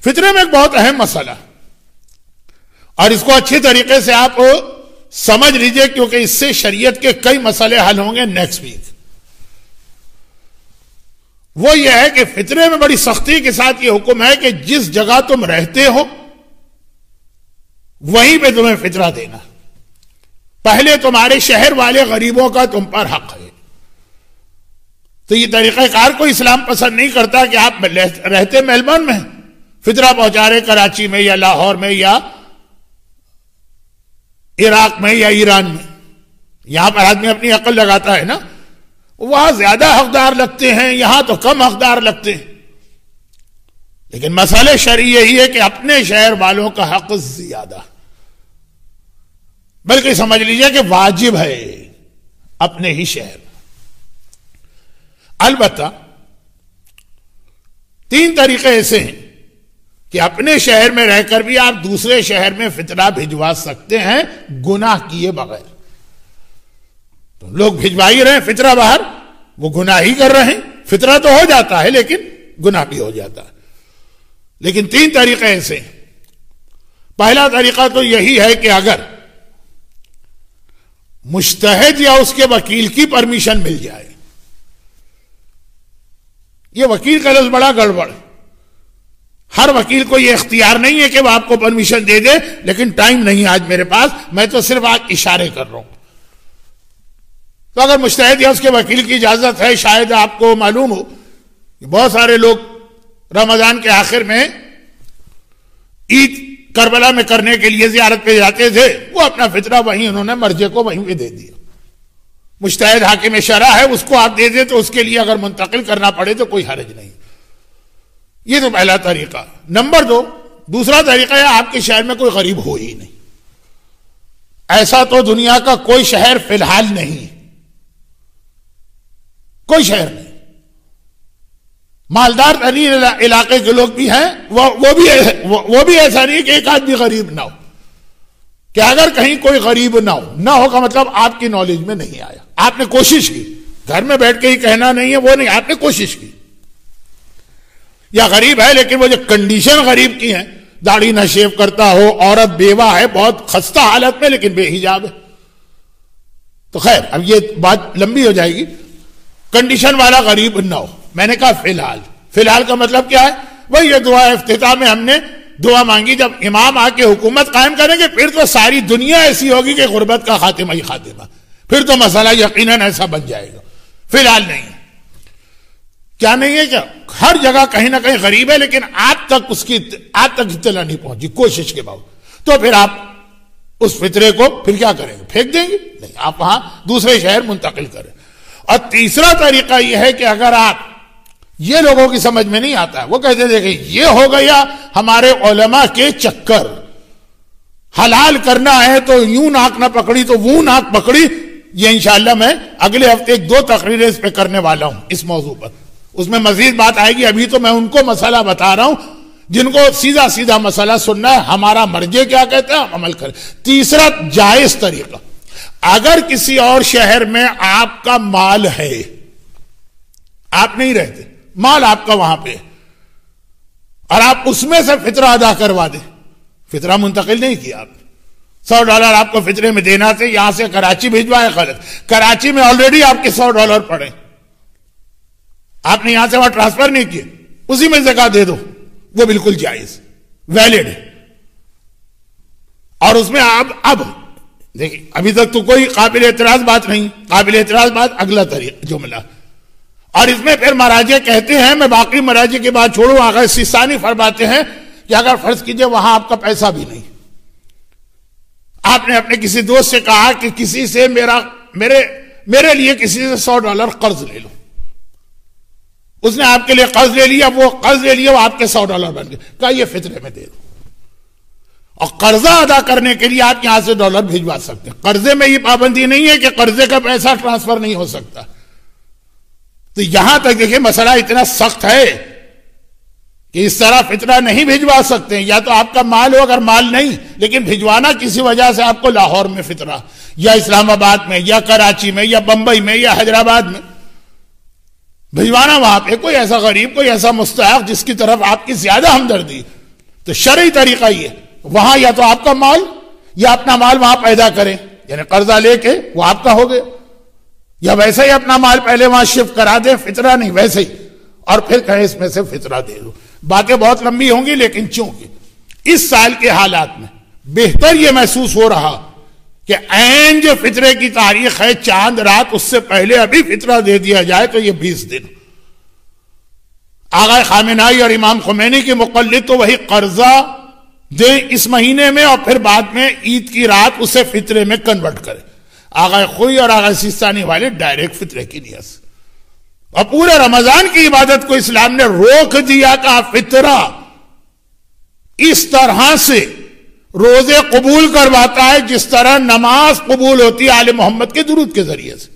فطرے میں ایک بہت اہم مسئلہ، اور اس کو اچھی طریقے سے آپ سمجھ لیجئے، کیونکہ اس سے شریعت کے کئی مسئلے حل ہوں گے نیکسٹ ویک۔ وہ یہ ہے کہ فطرے میں بڑی سختی کے ساتھ یہ حکم ہے کہ جس جگہ تم رہتے ہو وہیں پہ تمہیں فطرہ دینا، پہلے تمہارے شہر والے غریبوں کا تم پر حق ہے۔ تو یہ طریقہ کار کو اسلام پسند نہیں کرتا کہ آپ رہتے میلبورن میں فطرہ پہنچا رہے کراچی میں یا لاہور میں یا عراق میں یا ایران میں۔ یہاں پر آدمی اپنی عقل لگاتا ہے نا، وہاں زیادہ حقدار لگتے ہیں، یہاں تو کم حقدار لگتے ہیں۔ لیکن مسئلہ شرعی یہی ہے کہ اپنے شہر والوں کا حق زیادہ، بلکہ سمجھ لیجئے کہ واجب ہے اپنے ہی شہر۔ البتہ 3 طریقے ایسے ہیں کہ اپنے شہر میں رہ کر بھی آپ دوسرے شہر میں فطرہ بھجوا سکتے ہیں گناہ کیے بغیر۔ تو لوگ بھجوا ہی رہے ہیں فطرہ باہر، وہ گناہ ہی کر رہے ہیں، فطرہ تو ہو جاتا ہے لیکن گناہ بھی ہو جاتا ہے۔ لیکن 3 طریقے ایسے ہیں۔ پہلا طریقہ تو یہی ہے کہ اگر مجتہد یا اس کے وکیل کی پرمیشن مل جائے۔ یہ وکیل کا لفظ بڑا گڑبڑ ہے، ہر وکیل کو یہ اختیار نہیں ہے کہ وہ آپ کو پرمیشن دے دے، لیکن ٹائم نہیں آج میرے پاس، میں تو صرف آج اشارے کر رہا ہوں۔ تو اگر مجتہد یا اس کے وکیل کی اجازت ہے، شاید آپ کو معلوم ہو کہ بہت سارے لوگ رمضان کے آخر میں عید کربلا میں کرنے کے لیے زیارت پہ جاتے تھے، وہ اپنا فطرہ وہیں انہوں نے مرجے کو وہیں پہ دے دیا۔ مجتہد حاکم شرع ہے، اس کو آپ دے دیں تو اس کے لیے اگر منتقل کرنا پڑے تو کوئی حرج نہیں۔ یہ تو پہلا طریقہ۔ نمبر 2، دوسرا طریقہ ہے آپ کے شہر میں کوئی غریب ہو ہی نہیں۔ ایسا تو دنیا کا کوئی شہر فی الحال نہیں، کوئی شہر نہیں۔ مالدار ترین علاقے کے لوگ بھی ہیں، وہ بھی ایسا نہیں کہ ایک آدمی غریب نہ ہو۔ کہ اگر کہیں کوئی غریب نہ ہو کا مطلب آپ کی نالج میں نہیں آیا، آپ نے کوشش کی، گھر میں بیٹھ کے ہی کہنا نہیں ہے وہ نہیں، آپ نے کوشش کی۔ یا غریب ہے لیکن وہ جو کنڈیشن غریب کی ہیں، داڑھی نہ شیو کرتا ہو، عورت بیوہ ہے بہت خستہ حالت میں لیکن بے حجاب ہے، تو خیر اب یہ بات لمبی ہو جائے گی۔ کنڈیشن والا غریب نہ ہو، میں نے کہا فی الحال کا مطلب کیا ہے؟ وہی یہ دعا افتتاح میں ہم نے دعا مانگی، جب امام آ کے حکومت قائم کریں گے پھر تو ساری دنیا ایسی ہوگی کہ غربت کا خاتمہ ہی خاتمہ، پھر تو مسئلہ یقیناً ایسا بن جائے گا۔ فی الحال نہیں ہے۔ کیا نہیں ہے؟ کیا ہر جگہ کہیں نہ کہیں غریب ہے لیکن آپ تک اطلاع نہیں پہنچی کوشش کے باوجود، تو پھر آپ اس فطرے کو پھر کیا کریں گے؟ پھینک دیں گے؟ نہیں، آپ وہاں دوسرے شہر منتقل کریں۔ اور تیسرا طریقہ یہ ہے کہ اگر آپ، یہ لوگوں کی سمجھ میں نہیں آتا ہے، وہ کہتے دیکھیں یہ ہو گیا ہمارے علماء کے چکر، حلال کرنا ہے تو یوں ناک نہ پکڑی تو وہ ناک پکڑی۔ یہ انشاءاللہ میں اگلے ہفتے 2 تقریریں اس پہ کرنے والا ہوں اس موضوع پر، اس میں مزید بات آئے گی۔ ابھی تو میں ان کو مسئلہ بتا رہا ہوں جن کو سیدھا مسئلہ سننا ہے، ہمارا مرجع کیا کہتا ہے عمل کریں۔ تیسرا جائز طریقہ، اگر کسی اور شہر میں آپ کا مال ہے، آپ نہیں رہتے، مال آپ کا وہاں پہ، اور آپ اس میں سے فطرہ ادا کروا دیں، فطرہ منتقل نہیں کیا آپ نے، $100 آپ کو فطرے میں دینا تھے، یہاں سے کراچی بھیجوائے، غلط، کراچی میں آلریڈی آپ کے $100 پڑے، آپ نے یہاں سے وہاں ٹرانسفر نہیں کیے، اسی میں زکات دے دو، وہ بالکل جائز ویلڈ ہے۔ اور اس میں اب دیکھیں ابھی تک تو کوئی قابل اعتراض بات نہیں، قابل اعتراض بات اگلا طریقہ جملہ، اور اس میں پھر مراجع کہتے ہیں، میں باقی مراجع کی بات چھوڑوں، آغا سیستانی فرماتے ہیں کہ اگر فرض کیجئے وہاں آپ کا پیسہ بھی نہیں، آپ نے اپنے کسی دوست سے کہا کہ کسی سے میرے لیے کسی سے $100 قرض لے لو، اس نے آپ کے لیے قرض لے لیا، وہ قرض لے لیا، وہ آپ کے $100 بن گئے، کہا یہ فطرے میں دے دو، اور قرضہ ادا کرنے کے لیے آپ یہاں سے ڈالر بھیجوا سکتے ہیں۔ قرضے میں یہ پابندی نہیں ہے کہ قرضے کا پیسہ ٹرانسفر نہیں ہو سکتا۔ تو یہاں تک دیکھیں مسئلہ اتنا سخت ہے کہ اس طرح فطرہ نہیں بھجوا سکتے ہیں، یا تو آپ کا مال ہو، اگر مال نہیں لیکن بھجوانا کسی وجہ سے آپ کو لاہور میں فطرہ، یا اسلام آباد میں، یا کراچی میں، یا بمبئی میں، یا حیدرآباد میں بھجوانا، وہاں پہ کوئی ایسا غریب، کوئی ایسا مستحق جس کی طرف آپ کی زیادہ ہمدردی، تو شرعی طریقہ یہ وہاں یا تو آپ کا مال یا اپنا مال وہاں پیدا کریں، یعنی قرضہ لے کے وہ آپ کا ہو گیا، یا ویسے ہی اپنا مال پہلے وہاں شفٹ کرا دیں، فطرہ نہیں ویسے ہی، اور پھر کہیں اس میں سے فطرہ دے دو۔ باتیں بہت لمبی ہوں گی، لیکن چونکہ اس سال کے حالات میں بہتر یہ محسوس ہو رہا کہ عین جو فطرے کی تاریخ ہے چاند رات، اس سے پہلے ابھی فطرہ دے دیا جائے تو یہ 20 دن۔ آغا خامنائی اور امام خمینی کے مقلد تو وہی قرضہ دیں اس مہینے میں اور پھر بعد میں عید کی رات اسے فطرے میں کنورٹ کرے۔ آغا خوئی اور آغا سیستانی والے ڈائریکٹ فطرے کی نیت سے، اور پورے رمضان کی عبادت کو اسلام نے روک دیا کہ فطرہ اس طرح سے روزے قبول کرواتا ہے جس طرح نماز قبول ہوتی ہے آل محمد کے درود کے ذریعے سے۔